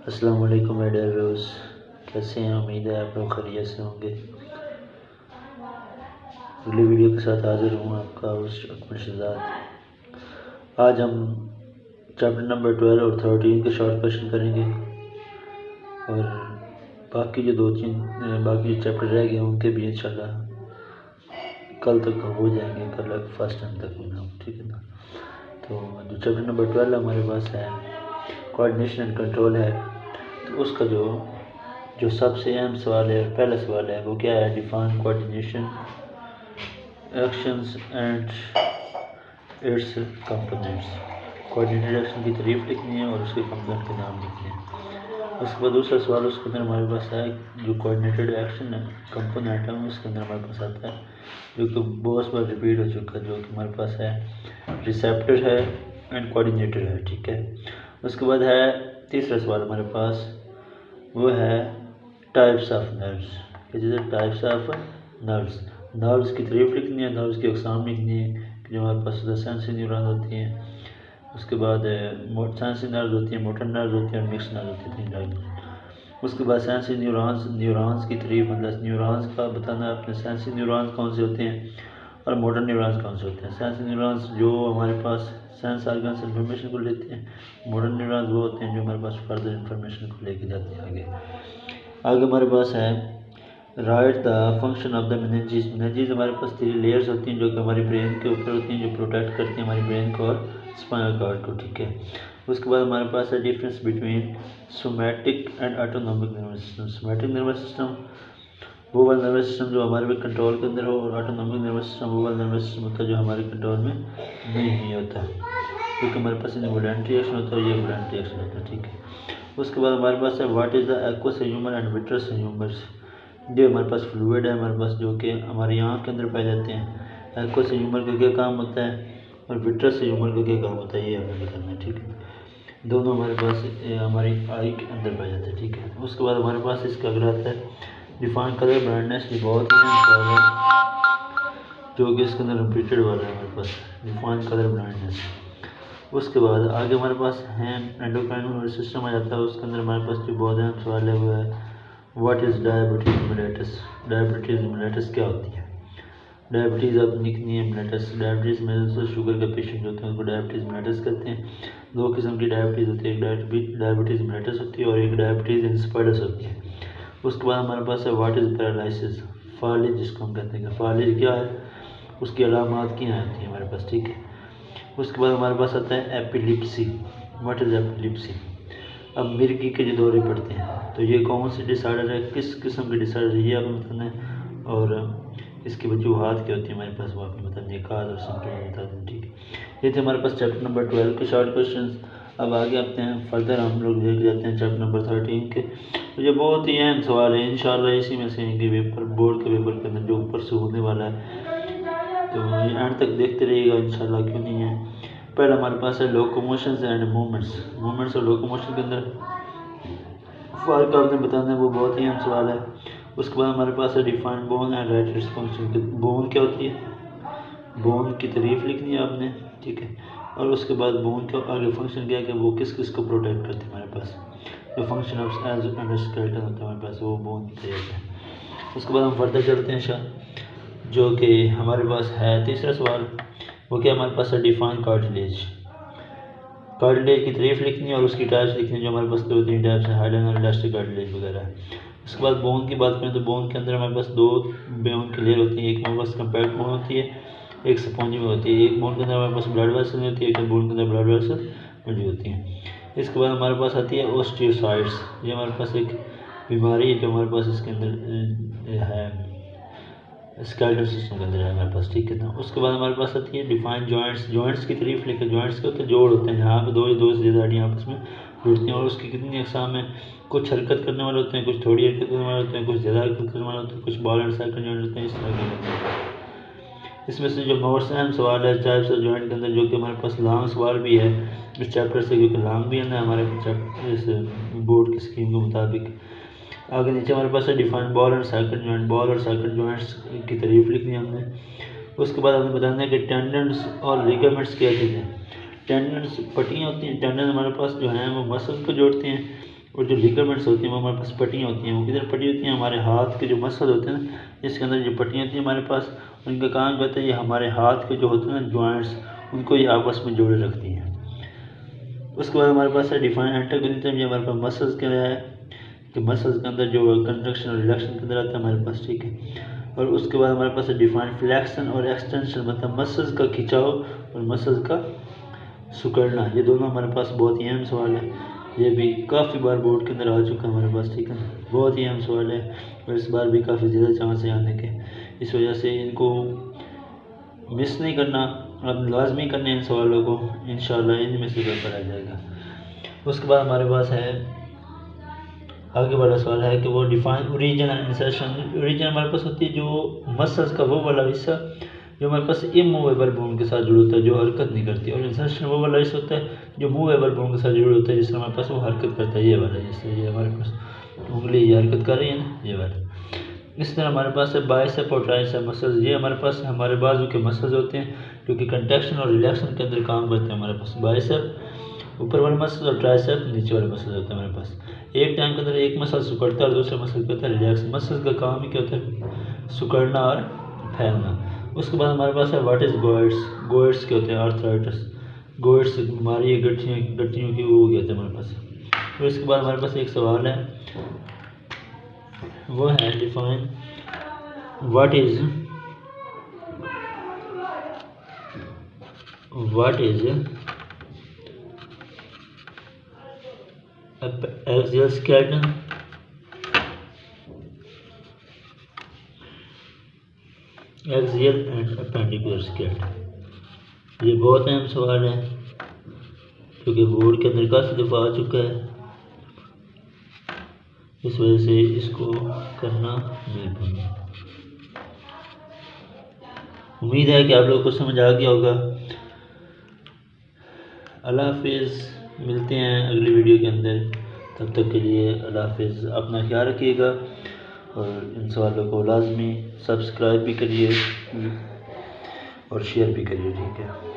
السلام علیکم media views, کیسے ہیں؟ امید ہے آپ لوگ خیریت سے ہوں گے۔ اگلی ویڈیو کے ساتھ حاضر ہوں، آپ کا ہوسٹ اکمل شہزاد۔ آج ہم چیپٹر نمبر 12 اور 13 کے شارٹ کویشچن کریں گے، اور باقی جو باقی جو چیپٹر رہ گئے ان کے بھی انشاءاللہ کل تک ہو جائیں گے، کل فرسٹ ٹائم تک ہونا، ٹھیک ہے نا۔ تو جو چیپٹر نمبر 12 ہمارے پاس ہے کوآرڈینیشن اینڈ کنٹرول ہے، تو اس کا جو سب سے اہم سوال ہے، پہلا سوال ہے، وہ کیا ہے؟ Define coordination actions and its components. Coordinated action کی تعریف لکھنی ہے اور اس کے کمپوننٹ کے نام لکھنے ہیں۔ اس کے بعد دوسرا سوال اس کے اندر ہمارے پاس ہے، جو کوآرڈینیٹڈ ایکشن کمپوننٹ ہے اس کے اندر ہمارے پاس آتا ہے، جو کہ بہت بار ریپیٹ ہو چکا ہے، جو کہ ہمارے پاس ہے ریسیپٹر ہے اینڈ کوآرڈینیٹر ہے، ٹھیک ہے۔ اس کے بعد ہے تیسرا سوال ہمارے پاس، وہ ہے types of nervous. Types of nervous کی تعریف لکھنی ہے، نروس کی اقسام لکھنی ہے، کہ جو ہمارے پاس سینسری نیورون ہوتی ہیں، اس کے بعد سینسری نروز ہوتی ہیں، موٹر نروز ہوتی ہیں اور مکس نروز ہوتی ہیں، تین ٹائپ۔ اس کے بعد سینسری نیورونز کی تعریف، مطلب نیورونز کا بتانا ہے اپنے، سینسری نیورونز کون سے ہوتے ہیں اور موٹر نیورونز کون سے ہوتے ہیں۔ سینسری نیورونز جو ہمارے پاس سینس آرگنس انفارمیشن کو لیتے ہیں، موٹر نیورونز وہ ہوتے ہیں جو ہمارے پاس فردر انفارمیشن کو لے کے جاتے ہیں آگے ہمارے پاس ہے write the function of the meninges. Meninges ہمارے پاس 3 لیئرز ہوتی ہیں جو کہ ہماری برین کے اوپر ہوتی ہیں، جو پروٹیکٹ کرتی ہیں ہماری برین کو اور اسپائنل کارڈ کو، ٹھیک ہے۔ اس کے بعد ہمارے پاس ہے difference between somatic and autonomic nervous system. Somatic nervous system وہ والا نروس سسٹم جو ہمارے کنٹرول کے اندر ہو، اور آٹونومک نروس سسٹم وہ والا نروس سسٹم ہوتا ہے جو ہمارے کنٹرول میں نہیں ہوتا، کیونکہ ہمارے پاس انوالنٹری ایکشن ہوتا ہے، یہ والنٹری ایکشن ہوتا ہے، ٹھیک ہے۔ اس کے بعد ہمارے پاس ہے what is the aqueous humour and vitreous humours. یہ ہمارے پاس فلوئڈ ہے ہمارے پاس، جو کہ ہماری آنکھ کے اندر پائے جاتے ہیں۔ ایکوس ہیومر کا کیا کام ہوتا ہے اور وٹرس ہیومر کا کیا کام ہوتا ہے، یہ ہمیں بتانا ہے، ٹھیک ہے۔ دونوں ہمارے پاس ہماری آئی کے اندر پائے جاتے ہیں، ٹھیک ہے۔ اس کے بعد ہمارے پاس اس کا اگلا آتا ہے ڈیفائن کلر بلائنڈنس، یہ بہت ہی اہم سوال ہے جو کہ اس کے اندر ریپیٹڈ والا ہے ہمارے پاس، ڈیفائن کلر بلائنڈنس۔ اس کے بعد آگے ہمارے پاس ہے اینڈوکرائن سسٹم آ جاتا ہے، اس کے اندر ہمارے پاس جو بہت اہم سوال ہے وہ ہے واٹ از ڈائبٹیز میلیٹس۔ ڈائبٹیز میلیٹس کیا ہوتی ہے؟ ڈائبٹیز آپ لکھنی ہے میلیٹس۔ ڈائبٹیز میں شوگر کا پیشنٹ ہوتے ہیں، ان کو ڈائبٹیز میلیٹس کہتے ہیں۔ 2 قسم کی ڈائبٹیز ہوتی ہے، ایک ڈائبٹیز میلیٹس ہوتی ہے اور ایک ڈائبٹیز انسپائڈس ہوتی ہے۔ اس کے بعد ہمارے پاس ہے واٹ از پیرالائسس، فالج جس کو ہم کہتے ہیں، کہ فالج کیا ہے، اس کی علامات کیا ہوتی ہیں ہمارے پاس، ٹھیک ہے۔ اس کے بعد ہمارے پاس آتا ہے ایپیلیپسی۔ What is epilepsy? اب مرگی کے جو دورے پڑتے ہیں، تو یہ کون سی ڈس آرڈر ہے، کس قسم کے ڈس آرڈر ہے، یہ آپ کو بتانا ہے، اور اس کی وجوہات کیا ہوتی ہیں ہمارے پاس، وہ آپ کو بتانا ہے، کاز اور سمپٹم بتا دیں، ٹھیک ہے۔ یہ تھے ہمارے پاس چیپٹر نمبر 12 کے شارٹ کویشچنز۔ اب آگے آتے ہیں فردر، ہم لوگ دیکھ جاتے ہیں چیپٹر نمبر 13 کے۔ تو یہ بہت ہی اہم سوال ہے، انشاءاللہ اسی میں سے ہیں کہ بورڈ کے پیپر کے اندر جو اوپر سے ہونے والا ہے، تو یہ اینڈ تک دیکھتے رہیے گا انشاءاللہ، کیوں نہیں ہے۔ پہلا ہمارے پاس ہے لوکوموشنز اینڈ موومنٹس۔ موومنٹس اور لوکوموشن کے اندر فرق آپ نے بتانا ہے، وہ بہت ہی اہم سوال ہے۔ اس کے بعد ہمارے پاس ہے define bone and right its function. Bone کیا ہوتی ہے، بون کی تعریف لکھنی ہے آپ نے، ٹھیک ہے۔ اور اس کے بعد بون کا آگے فنکشن کیا ہے کہ وہ کس کس کو پروٹیکٹ کرتے ہیں ہمارے پاس، جو فنکشن آف اسکیلیٹن ہوتا ہے ہمارے پاس، وہ بون کی تعریف ہے۔ اس کے بعد ہم فردر چلتے ہیں جو کہ ہمارے پاس ہے تیسرا سوال، وہ کیا ہمارے پاس ہے ڈیفائن کارٹلیج۔ کارٹلیج کی تعریف لکھنی ہے اور اس کی ٹائپس لکھنی ہے، جو ہمارے پاس 2-3 ٹائپس ہیں، ہائیلن اور الاسٹک کارٹلیج وغیرہ ہے۔ اس کے بعد بون کی بات کریں تو بون کے اندر ہمارے پاس 2 بون کی لیئر ہوتی ہیں، ایک ہمارے پاس کمپیکٹ بون ہوتی ہے، ایک سپونجی میں ہوتی ہے۔ ایک بون کے اندر ہمارے پاس بلڈ ویسل ہوتی ہے، ایک بون کے اندر بلڈ ویسل موجود ہوتی ہیں۔ اس کے بعد ہمارے پاس آتی ہے اوسٹیوسائٹس، یہ ہمارے پاس ایک بیماری ہے جو ہمارے پاس اس کے اندر ہے، اسکیلیٹل سسٹم کے اندر ہے ہمارے پاس، ٹھیک ہے نا۔ اس کے بعد ہمارے پاس آتی ہے ڈیفائن جوائنٹس۔ جوائنٹس کی تعریف لکھیں، جوائنٹس کے ہوتے ہیں جوڑ ہوتے ہیں، یہاں پہ 2 سے زیادہ ہڈیاں آپس میں جڑتی ہیں، اور اس کی کتنی اقسام ہیں، کچھ حرکت کرنے والے ہوتے ہیں، کچھ تھوڑی حرکت کرنے والے ہوتے ہیں، کچھ زیادہ حرکت کرنے والے ہوتے ہیں، کچھ بال اینڈ سائیکل جوائنٹ ہوتے ہیں، اس طرح کے ہوتے ہیں۔ اس میں سے جو موسٹ اہم سوال ہے ٹائپس آف جوائنٹ کے اندر، جو کہ ہمارے پاس لانگ سوال بھی ہے اس چیپٹر سے، کیونکہ لانگ بھی ہے نا ہمارے اس بورڈ کی اسکیم کے مطابق۔ آگے نیچے ہمارے پاس ہے define ball and socket joint. Ball اور سائیکل جوائنٹس کی تعریف لکھنی ہے ہم نے۔ اس کے بعد ہمیں بتانا ہے کہ ٹینڈنس اور لیگامنٹس کیا چیزیں ہیں۔ ٹینڈنس پٹیاں ہوتی ہیں، ٹینڈن ہمارے پاس جو ہیں وہ مسل کو جوڑتے ہیں، اور جو لیگامنٹس ہوتی ہیں وہ ہمارے پاس پٹیاں ہوتی ہیں، وہ کدھر پٹی ہوتی ہیں؟ ہمارے ہاتھ کے جو مسل ہوتے ہیں نا، اس کے اندر جو پٹیاں ہوتی ہیں ہمارے پاس، ان کا کام کہتا ہے یہ ہمارے ہاتھ کے جو ہوتے ہیں نا جوائنٹس، ان کو یہ آپس میں جوڑے رکھتی ہیں۔ اس کے بعد ہمارے پاس ہے ڈیفائن انٹرگنیزم، یہ ہمارے پاس مسلز کے ہے کہ مسلز کے اندر جو کنٹرکشن اور ریلیکشن کے اندر آتا ہے ہمارے پاس، ٹھیک ہے۔ اور اس کے بعد ہمارے پاس ہے ڈیفائن فلیکشن اور ایکسٹینشن، مطلب مسلز کا کھچاؤ اور مسلز کا سکڑنا، یہ دونوں ہمارے پاس بہت ہی اہم سوال ہے، یہ بھی کافی بار بورڈ کے اندر آ چکا ہے ہمارے پاس، ٹھیک ہے، بہت ہی اہم سوال ہے اور اس بار بھی کافی زیادہ چانس ہے آنے کے، اس وجہ سے ان کو مس نہیں کرنا، اب لازمی کرنے ان سوالوں کو، انشاءاللہ ان میں سے پیپر آ جائے گا۔ اس کے بعد ہمارے پاس ہے آگے والا سوال ہے کہ وہ define origin and insertion. Origin ہمارے پاس ہوتی ہے جو مسلز کا وہ والا حصہ جو ہمارے پاس اموویبل بون کے ساتھ جڑا ہوتا ہے، جو حرکت نہیں کرتی، اور انسرشن وہ والا حصہ ہوتا ہے جو موویبل بون کے ساتھ جڑا ہوتا ہے، جس سے ہمارے پاس وہ حرکت کرتا ہے، یہ والا، جس سے یہ ہمارے پاس انگلی یہ حرکت کر رہی ہے نا، یہ والا۔ اس طرح ہمارے پاس ہے بائسیپ اور ٹرائسیپ مسلز، یہ ہمارے پاس ہمارے بازو کے مسلز ہوتے ہیں جو کہ کنٹریکشن اور ریلیکشن کے اندر کام کرتے ہیں۔ ہمارے پاس بائسیپ اوپر والے مسل اور ٹرائسیپ نیچے والے مسل ہوتے ہیں ہمارے پاس۔ ایک ٹائم کے اندر ایک مسل سکڑتا ہے اور دوسرا مسل کیا ہوتا ہے ریلیکس۔ مسل کا کام ہی کیا ہوتا ہے؟ سکڑنا اور پھیلنا۔ اس کے بعد ہمارے پاس ہے واٹ از گوئٹس۔ گوئٹس کیا ہوتے ہیں؟ آرتھرائٹس، گوئٹس بیماری ہے گٹھیوں کی، وہ کیا ہوتا ہے ہمارے پاس۔ اور اس کے بعد ہمارے پاس ایک سوال ہے، وہ ہے define what is axial skeleton, axial and appendicular skeleton. یہ بہت اہم سوال ہے کیونکہ بورڈ کے اندر کافی دفعہ آ چکا ہے، اس وجہ سے اس کو کرنا نہیں پڑنا۔ امید ہے کہ آپ لوگوں کو سمجھ آ گیا ہوگا۔ اللہ حافظ، ملتے ہیں اگلی ویڈیو کے اندر، تب تک کے لیے اللہ حافظ، اپنا خیال رکھیے گا اور ان سوالوں کو لازمی سبسکرائب بھی کریے اور شیئر بھی کریے، ٹھیک ہے۔